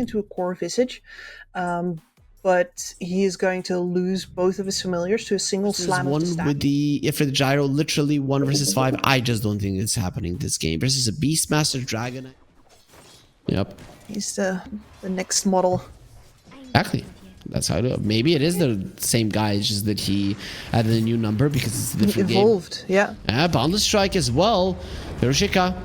into a core Visage. But he is going to lose both of his familiars to a single slam of the stack. With the Ifrit Gyro, literally 1 versus 5. I just don't think it's happening this game. Versus a Beastmaster Dragon. Yep. He's the next model. Exactly. That's how I do it. Maybe it is the same guy, it's just that he added a new number because it's a different Evolved, game. Yeah, Boundless Strike as well. Hiroshika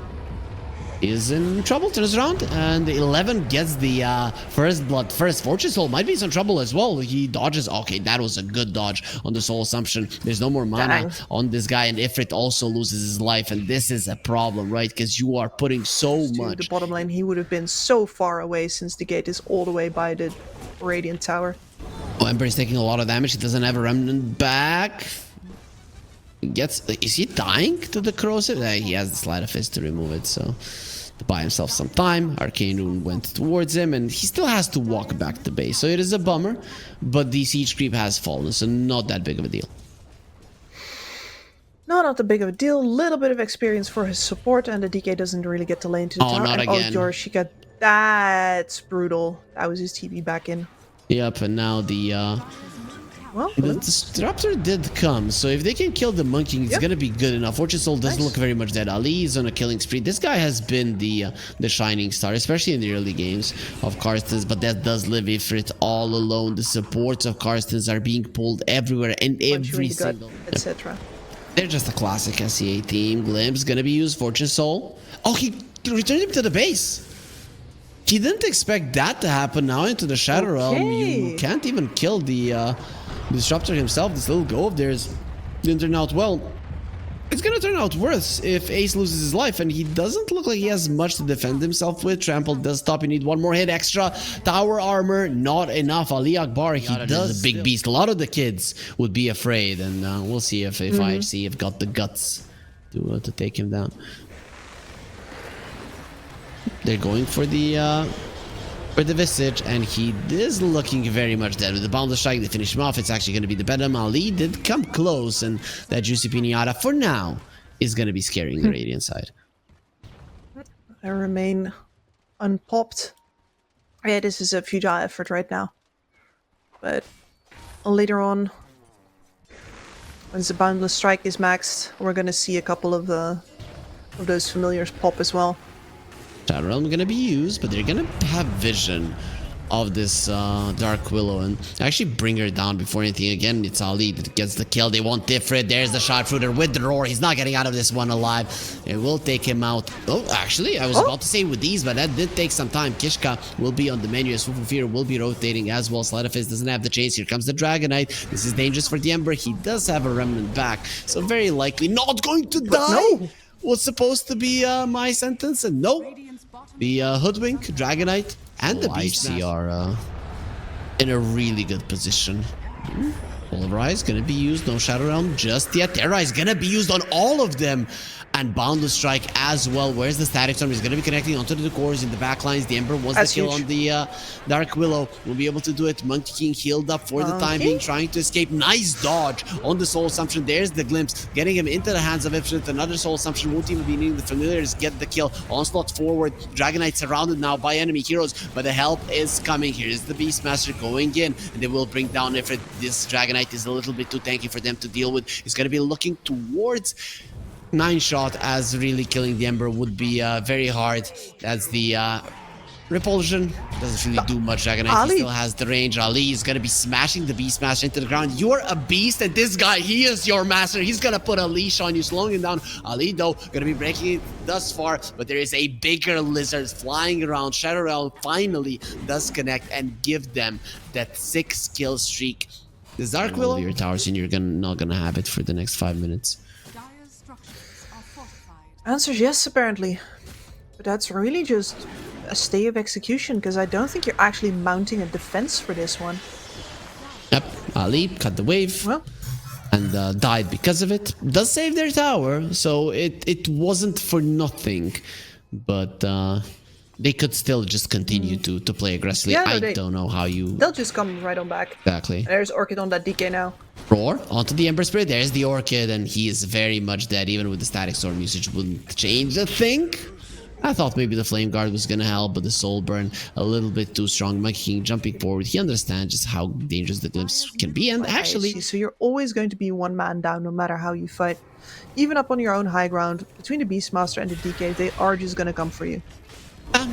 is in trouble, turns around, and 11 gets the first blood. First Fortune Soul might be in some trouble as well. He dodges. Okay, that was a good dodge on the Soul Assumption. There's no more mana on this guy, and Ifrit also loses his life, and this is a problem, right? Because you are putting so much. The bottom lane, he would have been so far away since the gate is all the way by the Radiant Tower. Oh, Ember is taking a lot of damage. He doesn't have a remnant back. Is he dying to the corrosive? He has the Sleight of Fist to remove it, so to buy himself some time. Arcane Rune went towards him, and he still has to walk back to base, so it is a bummer, but the siege creep has fallen, so not that big of a deal. No, not that big of a deal. Little bit of experience for his support, and the DK doesn't really get to lane to the tower. Not again. Oh, Yorshika, that's brutal. That was his TP back in. Yep, and now the disruptor did come, so if they can kill the monkey, it's gonna be good enough. Fortune Soul doesn't look very much dead. Ali is on a killing spree. This guy has been the shining star, especially in the early games of Cartensz, but that does leave Ifrit all alone. The supports of Cartensz are being pulled everywhere and every single, etc. They're just a classic SEA team. Glimpse gonna be used. Fortune Soul. Oh, he returned him to the base. He didn't expect that to happen now into the Shadow Realm. You can't even kill the Disruptor himself. This little go of theirs didn't turn out well. It's gonna turn out worse if Ace loses his life, and he doesn't look like he has much to defend himself with. Trample does stop. You need one more hit extra. Tower armor, not enough. Ali Akbar, he does a big beast. A lot of the kids would be afraid, and we'll see if IHC have got the guts to take him down. They're going for the Visage, and he is looking very much dead. With the Boundless Strike, they finish him off. It's actually going to be the Bedlam. Ali did come close, and that Juicy Pinata, for now, is going to be scaring the Radiant side. I remain unpopped. Yeah, this is a futile effort right now. But later on, once the Boundless Strike is maxed, we're going to see a couple of those familiars pop as well. Shadow Realm gonna be used, but they're gonna have vision of this Dark Willow and actually bring her down before anything. Again, it's Ali that gets the kill. They want Ifrit. There's the Sharpshooter with the roar. He's not getting out of this one alive. It will take him out. Oh, actually, I was about to say with these, but that did take some time. Kishka will be on the menu as Fufu Fear will be rotating as well. Sleight of Fist doesn't have the chase. Here comes the Dragonite. This is dangerous for the Ember. He does have a remnant back, so very likely not going to die. No. Was supposed to be my sentence, and no. The Hoodwink, Dragonite, and the IHC are in a really good position. Polarize gonna be used, no Shadow Realm just yet. Terra is gonna be used on all of them. And Boundless Strike as well. Where's the Static Storm? He's going to be connecting onto the cores in the back lines. The Ember wants the kill on the Dark Willow. Will be able to do it. Monkey King healed up for the time being, trying to escape. Nice dodge on the Soul Assumption. There's the Glimpse, getting him into the hands of Ifrit. Another Soul Assumption won't even be needing the Familiars. Get the kill. Onslaught forward. Dragonite surrounded now by enemy heroes, but the help is coming. Here's the Beastmaster going in, and they will bring down Ifrit. This Dragonite is a little bit too tanky for them to deal with. He's going to be looking towards 9-shot, as really killing the Ember would be very hard. That's the repulsion. Doesn't really do much. Dragonite still has the range. Ali is gonna be smashing the Beastmaster into the ground. You're a beast, and this guy, he is your master. He's gonna put a leash on you, slowing him down. Ali, though, gonna be breaking it thus far, but there is a bigger lizard flying around. Shadow Realm finally does connect and give them that 6-kill streak. The Dark Willow, your towers, and you're not gonna have it for the next 5 minutes. Answer's yes, apparently. But that's really just a stay of execution, because I don't think you're actually mounting a defense for this one. Yep, Ali cut the wave. Well, and died because of it. Does save their tower, so it wasn't for nothing. But they could still just continue to play aggressively. Yeah, no, I don't know how you... They'll just come right on back. Exactly. And there's Orchid on that DK now. Roar onto the Ember Spirit. There's the Orchid, and he is very much dead. Even with the Static Storm usage, wouldn't change a thing. I thought maybe the Flame Guard was gonna help, but the Soul Burn a little bit too strong. Monkey King jumping forward. He understands just how dangerous the glimpse can be, and actually... IHC, so you're always going to be one man down no matter how you fight. Even up on your own high ground, between the Beastmaster and the DK, they are just gonna come for you.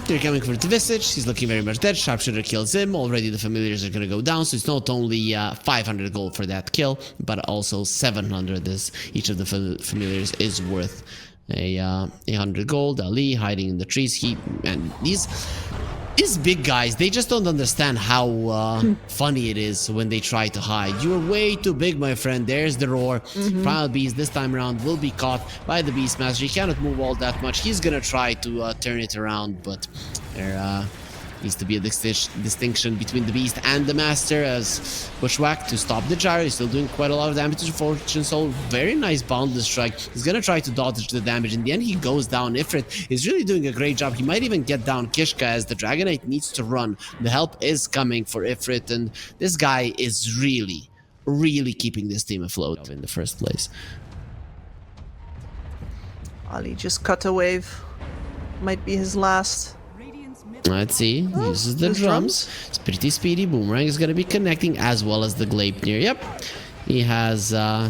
They're coming for the Visage. He's looking very much dead. Sharpshooter kills him. Already the familiars are going to go down. So it's not only 500 gold for that kill, but also 700 as each of the familiars is worth a 100 gold. Ali hiding in the trees. And these big guys, they just don't understand how funny it is when they try to hide. You are way too big, my friend. There's the roar. Primal Beast this time around will be caught by the Beastmaster. He cannot move all that much. He's gonna try to turn it around, but there needs to be a distinction between the Beast and the Master as Bushwhack to stop the gyro. He's still doing quite a lot of damage to Fortune Soul. Very nice boundless strike. He's gonna try to dodge the damage. In the end, he goes down. Ifrit is really doing a great job. He might even get down Kishka as the Dragonite needs to run. The help is coming for Ifrit, and this guy is really keeping this team afloat in the first place. Ali just cut a wave. Might be his last. Let's see. He uses the drums. It's pretty speedy. Boomerang is going to be connecting as well as the Gleipnir. Yep. He has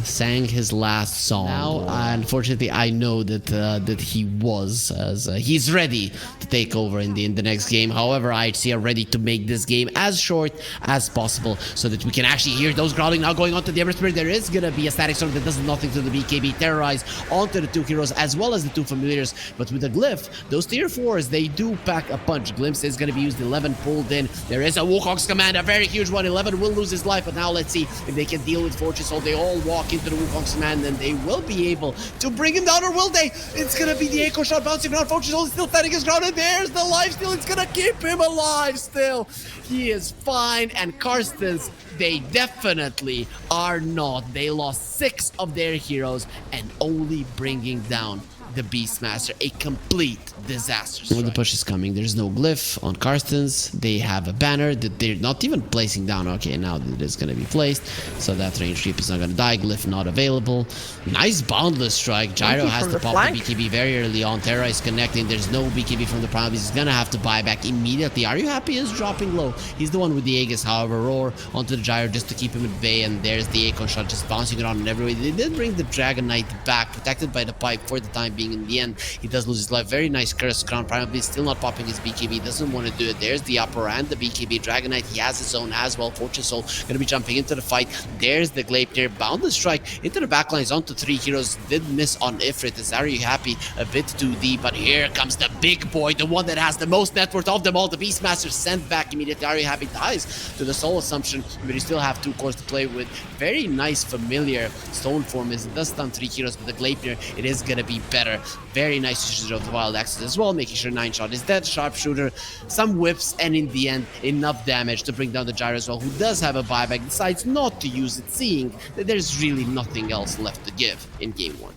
sang his last song. Now, unfortunately, I know that he was, as he's ready to take over in the next game. However, IHC are ready to make this game as short as possible so that we can actually hear those growling now going on to the Ever Spirit. There is gonna be a static storm that does nothing to the BKB. Terrorize onto the two heroes as well as the two familiars. But with the glyph, those tier 4s, they do pack a punch. Glimpse is gonna be used. 11 pulled in. There is a Wukong's command, a very huge one. 11 will lose his life, but now let's see if they can deal with Fortune Soul. They all walk into the Wukong's command and they will be able to bring him down, or will they? It's gonna be the Echo Shot bouncing around. Fortune Soul is still standing his ground, and there's the lifesteal. It's gonna keep him alive still. He is fine, and Cartensz, they definitely are not. They lost 6 of their heroes and only bringing down the Beastmaster. A complete disaster. When the push is coming, there's no glyph on Cartensz. They have a banner that they're not even placing down. Okay, now it is going to be placed, so that range creep is not going to die. Glyph not available. Nice boundless strike. Gyro has to pop the BKB very early on. Terra is connecting. There's no BKB from the Primal Beast. He's going to have to buy back immediately. Are You Happy is dropping low. He's the one with the Aegis. However, roar onto the Gyro just to keep him at bay, and there's the Echo Shot just bouncing around in every way. They did bring the Dragon Knight back, protected by the pipe for the time being. In the end, he does lose his life. Very nice curse crown. Primal Beast still not popping his BKB. Doesn't want to do it. There's the upper and the BKB. Dragon Knight, he has his own as well. Fortune Soul going to be jumping into the fight. There's the Gleipnir. Boundless strike into the backlines onto 3 heroes. Did miss on Ifrit. Is Are You Happy a bit too deep? But here comes the big boy, the one that has the most net worth of them all. The Beastmaster sent back immediately. Are You Happy dies to the Soul Assumption, but you still have 2 cores to play with. Very nice familiar stone form. It does stun 3 heroes, but the Gleipnir, it is going to be better. Very nice usage of the Wild Axes as well, making sure 9 shot is dead. Sharpshooter, some whips, and in the end, enough damage to bring down the Gyro as well, who does have a buyback, decides not to use it, seeing that there's really nothing else left to give in game 1.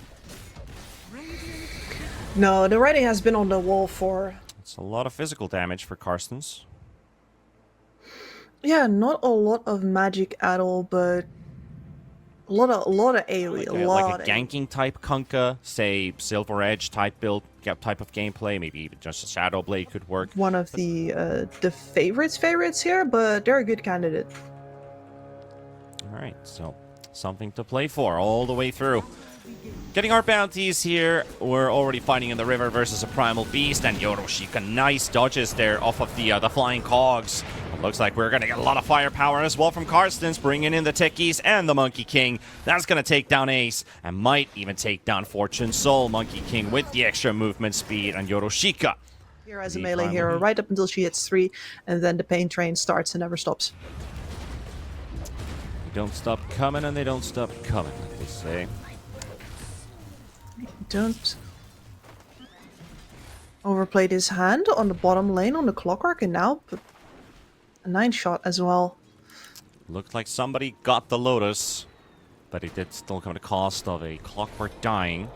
No, the writing has been on the wall for... It's a lot of physical damage for Cartensz. Yeah, not a lot of magic at all, but a lot of AoE, like a ganking type Kunkka, say Silver Edge type build, type of gameplay, maybe even just a Shadow Blade could work. One of the favorites here, but they're a good candidate. Alright, so something to play for all the way through. Getting our bounties here. We're already fighting in the river versus a Primal Beast, and Yoroshika, nice dodges there off of the flying cogs. It looks like we're going to get a lot of firepower as well from Cartensz, bringing in the Techies and the Monkey King. That's going to take down Ace, and might even take down Fortune Soul. Monkey King with the extra movement speed, and Yoroshika here as a melee hero, right up until she hits 3, and then the pain train starts and never stops. They don't stop coming, and they don't stop coming, like they say. Don't overplayed his hand on the bottom lane on the Clockwork, and now put a 9 shot as well. Looked like somebody got the Lotus, but it did still come at a cost of a Clockwork dying.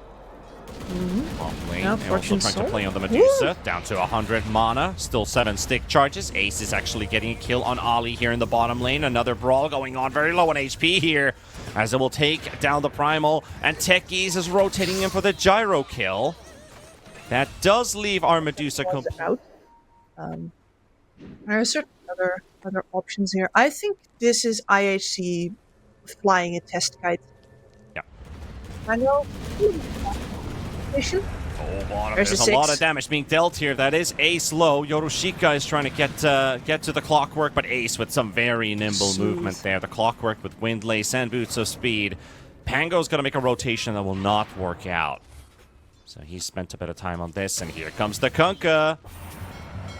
Top lane, now they're also trying to play on the Medusa. Down to 100 mana, still 7 stick charges. Ace is actually getting a kill on Ali here in the bottom lane. Another brawl going on, very low on HP here, as it will take down the Primal, and Techies is rotating in for the Gyro kill. That does leave our Medusa out. There are certain other options here. I think this is IHC flying a test kite. Yeah. I know. There's a lot of damage being dealt here. That is Ace low. Yorushika is trying to get to the Clockwork, but Ace with some very nimble movement there. The Clockwork with Wind Lace and Boots of Speed. Pango's going to make a rotation that will not work out. So he spent a bit of time on this, and here comes the Kunkka.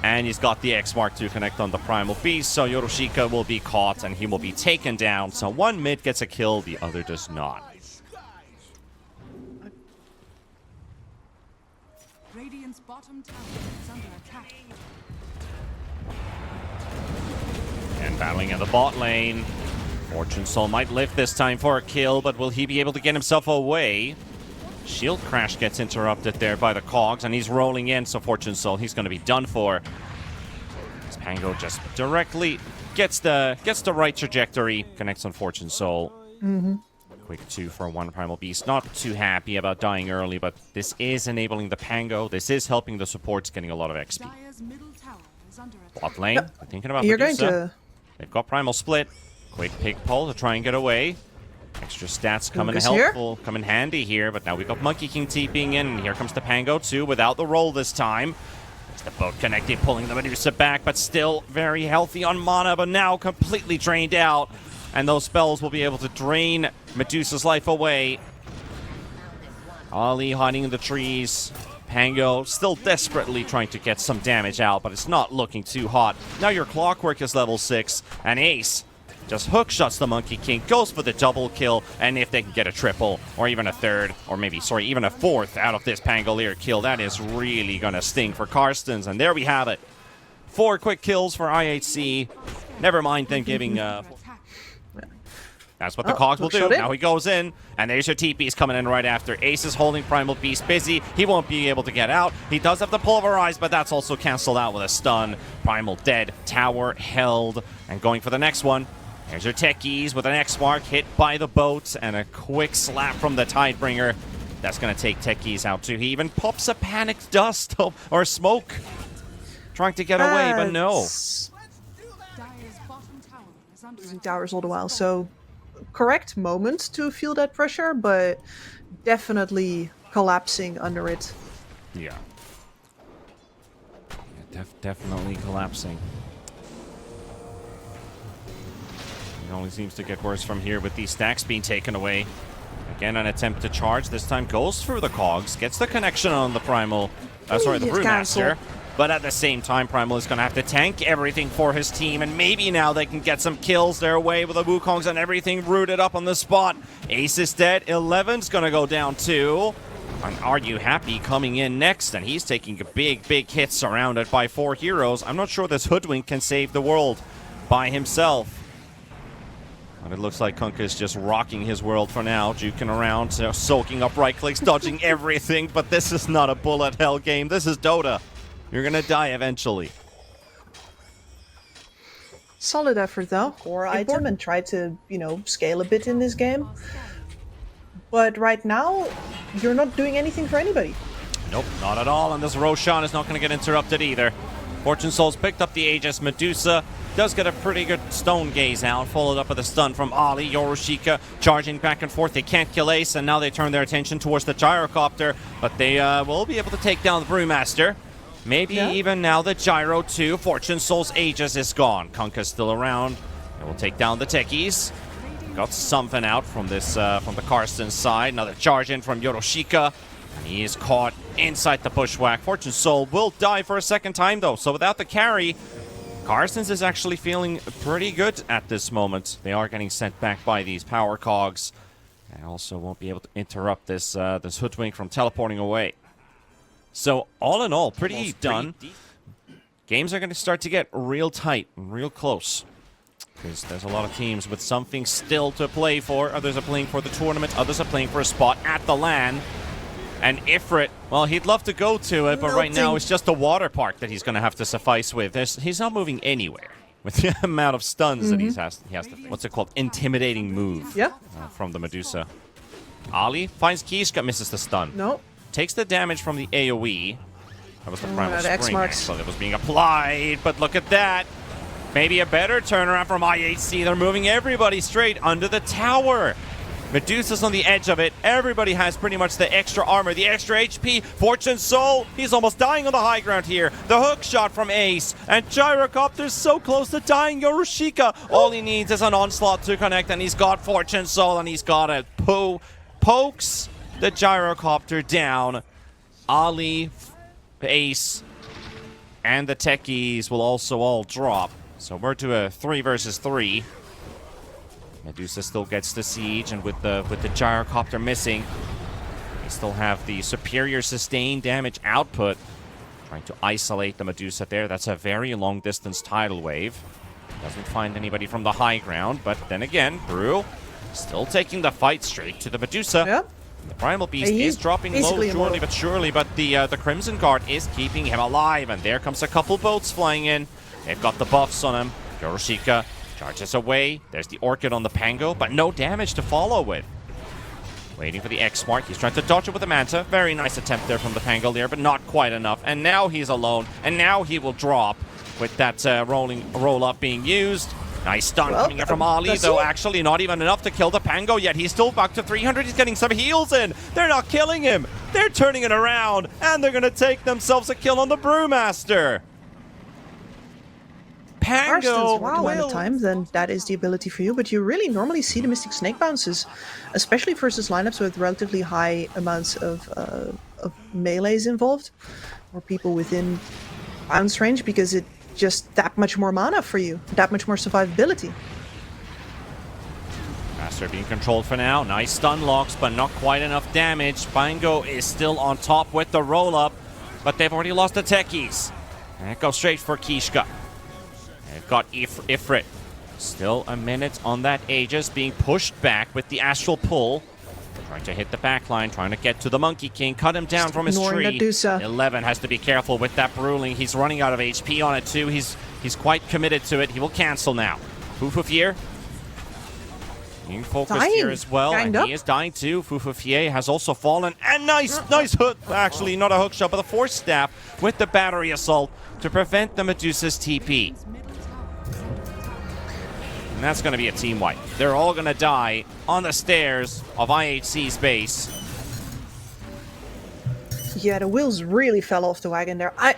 And he's got the X Mark to connect on the Primal Beast, so Yorushika will be caught and he will be taken down. So one mid gets a kill, the other does not. Radiant's bottom tower is under attack. And battling in the bot lane. Fortune Soul might live this time for a kill, but will he be able to get himself away? Shield Crash gets interrupted there by the Cogs, and he's rolling in, so Fortune Soul, he's going to be done for. As Pango just directly gets the right trajectory, connects on Fortune Soul. Quick 2 for 1 Primal Beast. Not too happy about dying early, but this is enabling the Pango. This is helping the supports getting a lot of XP. Dire's middle tower is under attack. Bot lane, I'm thinking about You're Medusa. going to. They've got Primal Split. Quick pick pull to try and get away. Extra stats come in Lucas helpful, come in handy here, but now we've got Monkey King TPing in, and here comes the Pango too, without the roll this time. It's the boat connected, pulling the Medusa back, but still very healthy on mana, but now completely drained out. And those spells will be able to drain Medusa's life away. Ali hiding in the trees. Pango still desperately trying to get some damage out, but it's not looking too hot. Now your Clockwork is level 6, and Ace just hook shots the Monkey King, goes for the double kill, and if they can get a triple, or even a third, or maybe, sorry, even a fourth out of this Pangolier kill, that is really gonna sting for Carstensz, and there we have it. 4 quick kills for IHC. Never mind then giving... That's what the Cogs will do. Now he goes in, and there's your TP's coming in right after. Ace is holding Primal Beast busy. He won't be able to get out. He does have the Pulverize, but that's also canceled out with a stun. Primal dead, tower held, and going for the next one. There's your Techies with an X-Mark, hit by the boat, and a quick slap from the Tidebringer. That's going to take Techies out too. He even pops a Panicked Dust or Smoke, trying to get away, but no. Dire's bottom tower is under Using attack. towers all the while, so correct moment to feel that pressure, but definitely collapsing under it. Yeah. Definitely collapsing. It only seems to get worse from here with these stacks being taken away. Again, an attempt to charge. This time goes through the Cogs, gets the connection on the Primal. The Brewmaster. But at the same time, Primal is going to have to tank everything for his team, and maybe now they can get some kills their way with the Wukongs and everything rooted up on the spot. Ace is dead. 11's going to go down too. And Are You Happy coming in next, and he's taking a big hit surrounded by 4 heroes. I'm not sure this Hoodwink can save the world by himself. But it looks like Kunkka is just rocking his world for now, juking around, soaking up right clicks, dodging everything, but this is not a bullet hell game. This is Dota. You're gonna die eventually. Solid effort though. Core item and try to, scale a bit in this game. But right now, you're not doing anything for anybody. Nope, not at all, and this Roshan is not gonna get interrupted either. Fortune Soul's picked up the Aegis. Medusa does get a pretty good Stone Gaze out, followed up with a stun from Ali. Yorushika charging back and forth. They can't kill Ace, and now they turn their attention towards the Gyrocopter, but they will be able to take down the Brewmaster. Maybe even now the Gyro too. Fortune Soul's Aegis is gone. Kunkka's still around. They will take down the Techies. Got something out from this from the Carstensz side. Another charge in from Yorushika. And he is caught inside the bushwhack. Fortune Soul will die for a second time though. So without the carry, Carstensz is actually feeling pretty good at this moment. They are getting sent back by these power cogs. And also won't be able to interrupt this this Hoodwink from teleporting away. So all in all, pretty done. Games are going to start to get real tight and real close. Because there's a lot of teams with something still to play for. Others are playing for the tournament. Others are playing for a spot at the LAN. And Ifrit, well, he'd love to go to it, but right now it's just a water park that he's going to have to suffice with. He's not moving anywhere with the amount of stuns that he has to. What's it called? Intimidating move. Yeah. From the Medusa. Ali finds Kishka, misses the stun. No. takes the damage from the AoE. That was the primal that X spring marks. actually that was being applied, but look at that. Maybe a better turnaround from IHC. They're moving everybody straight under the tower. Medusa's on the edge of it. Everybody has pretty much the extra armor, the extra HP. Fortune Soul, he's almost dying on the high ground here. The hook shot from Ace. And Gyrocopter's so close to dying. Yorushika, all he needs is an onslaught to connect, and he's got Fortune Soul, and he's got it. Pokes the Gyrocopter down. Ali, Ace, and the techies will also all drop. So we're to a 3 versus 3. Medusa still gets the siege, and with the Gyrocopter missing, they still have the superior sustained damage output. Trying to isolate the Medusa there. That's a very long distance tidal wave. Doesn't find anybody from the high ground, but then again, Brew still taking the fight straight to the Medusa. Yeah. The Primal Beast is dropping low surely, but the Crimson Guard is keeping him alive, and there comes a couple boats flying in. They've got the buffs on him. Yorushika charges away. There's the Orchid on the Pango, but no damage to follow with. Waiting for the X mark. He's trying to dodge it with the Manta. Very nice attempt there from the Pangolier, but not quite enough. And now he's alone, and now he will drop with that roll-up being used. Nice stun coming in from Ali, though actually not even enough to kill the Pango yet. He's still back to 300. He's getting some heals in. They're not killing him. They're turning it around, and they're going to take themselves a kill on the Brewmaster. Pango amount of time, then that is the ability for you. But you really normally see the Mystic Snake bounces, especially versus lineups with relatively high amounts of melees involved, or people within bounce range, because it just that much more mana for you, that much more survivability. Master being controlled for now. Nice stun locks, but not quite enough damage. Pango is still on top with the roll-up, but they've already lost the techies. And it goes straight for Kishka. They've got Ifrit. Still a minute on that Aegis, being pushed back with the Astral Pull. Trying to hit the backline, trying to get to the Monkey King, cut him down from his tree. Medusa. 11 has to be careful with that Bruling. He's running out of HP on it too. He's quite committed to it. He will cancel now. Fufufier being focused here as well, and he is dying too. Fufufier has also fallen, and nice hook. Actually, not a hook shot, but a Force Staff with the Battery Assault to prevent the Medusa's TP. And that's going to be a team wipe. They're all going to die on the stairs of IHC's base. Yeah, the wheels really fell off the wagon there. I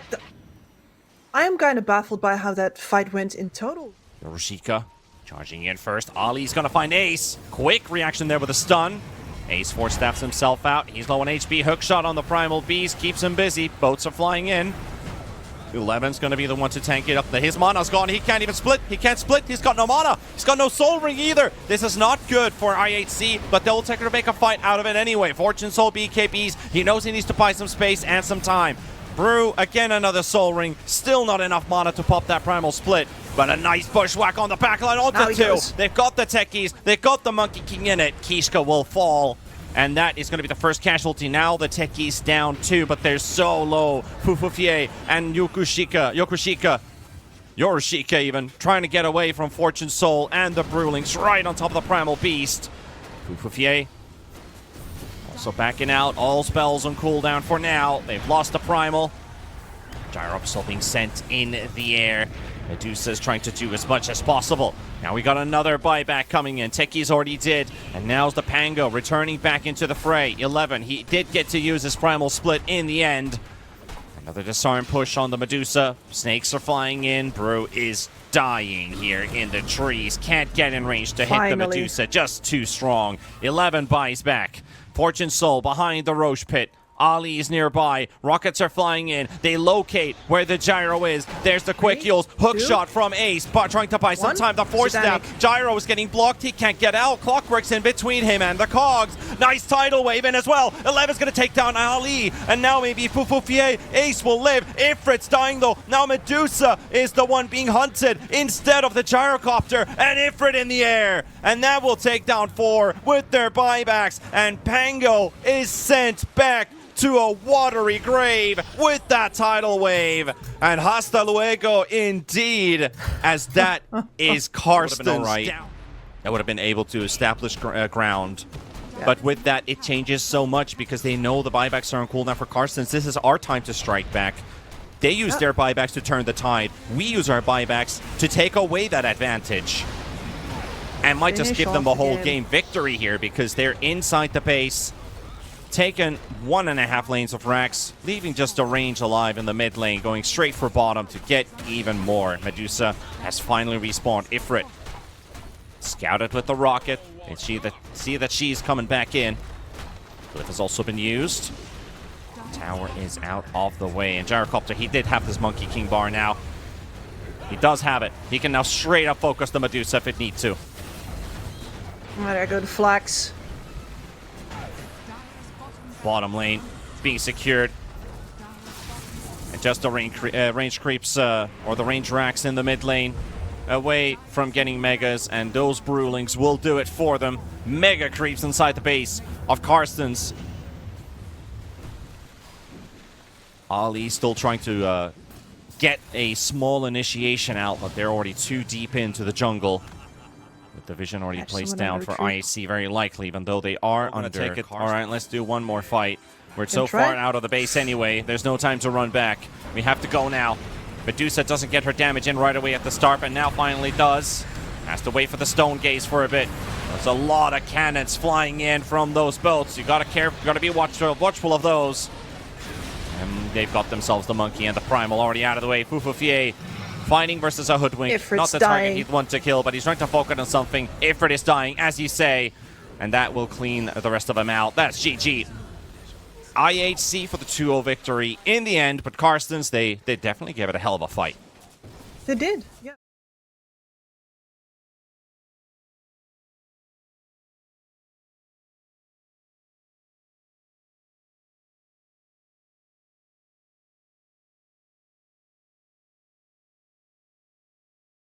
am kind of baffled by how that fight went in total. Yorushika charging in first. Ali's going to find Ace. Quick reaction there with a stun. Ace Force Staffs himself out. He's low on HP. Hook shot on the Primal Beast keeps him busy. Boats are flying in. 11's going to be the one to tank it up. His mana's gone. He can't even split. He can't split. He's got no mana. He's got no Soul Ring either. This is not good for IHC, but they'll take her to make a fight out of it anyway. Fortune Soul BKBs. He knows he needs to buy some space and some time. Brew, again another Soul Ring. Still not enough mana to pop that Primal Split, but a nice bushwhack on the backline onto 2. They've got the techies. They've got the Monkey King in it. Kishka will fall. And that is going to be the first casualty. Now the techies down 2, but they're so low. Fufufier and Yorushika even, trying to get away from Fortune Soul and the Brewlings right on top of the Primal Beast. Fufufier also backing out. All spells on cooldown for now. They've lost the Primal. Gyrocopter being sent in the air. Medusa is trying to do as much as possible. Now we got another buyback coming in. Techies already did. And now's the Pango returning back into the fray. 11, he did get to use his Primal Split in the end. Another disarm push on the Medusa. Snakes are flying in. Brew is dying here in the trees. Can't get in range to hit the Medusa. Just too strong. 11 buys back. Fortune Soul behind the Roche Pit. Ali is nearby. Rockets are flying in. They locate where the Gyro is. There's the quick heals. Hook shot from Ace, but trying to buy some time. The Force Staff. Gyro is getting blocked. He can't get out. Clockwork's in between him and the Cogs. Nice tidal wave in as well. 11's going to take down Ali. And now maybe Fufufier. Ace will live. Ifrit's dying though. Now Medusa is the one being hunted instead of the Gyrocopter. And Ifrit in the air. And that will take down 4 with their buybacks. And Pango is sent back to a watery grave with that tidal wave. And hasta luego indeed, as that is Carstensz. That would have been able to establish ground. But with that, it changes so much because they know the buybacks are on cooldown for Cartensz. This is our time to strike back. They use their buybacks to turn the tide. We use our buybacks to take away that advantage. And might just give them a whole game victory here because they're inside the base, taking 1.5 lanes of racks, leaving just a range alive in the mid lane, going straight for bottom to get even more. Medusa has finally respawned. Ifrit scouted with the rocket. And see that she's coming back in. Glyph has also been used. Tower is out of the way. And Gyrocopter, he did have this Monkey King bar now. He does have it. He can now straight up focus the Medusa if it needs to. There go the flags. Bottom lane being secured. And just the range creeps, or the range racks in the mid lane, away from getting megas, and those Brewlings will do it for them. Mega creeps inside the base of Carstensz. Ali still trying to get a small initiation out, but they're already too deep into the jungle. With the vision already placed down for IHC, very likely, even though they are under. Take it. All right, let's do one more fight. We're so far out of the base anyway. There's no time to run back. We have to go now. Medusa doesn't get her damage in right away at the start, but now finally does. Has to wait for the stone gaze for a bit. There's a lot of cannons flying in from those boats. You gotta be watchful of those. And they've got themselves the monkey and the primal already out of the way. Fufufier fighting versus a hoodwink. Ifrit's Not the target he'd want to kill, but he's trying to focus on something. Ifrit is dying, as you say, and that will clean the rest of them out. That's GG. IHC for the 2-0 victory in the end, but Carstensz, they definitely gave it a hell of a fight. They did, yeah.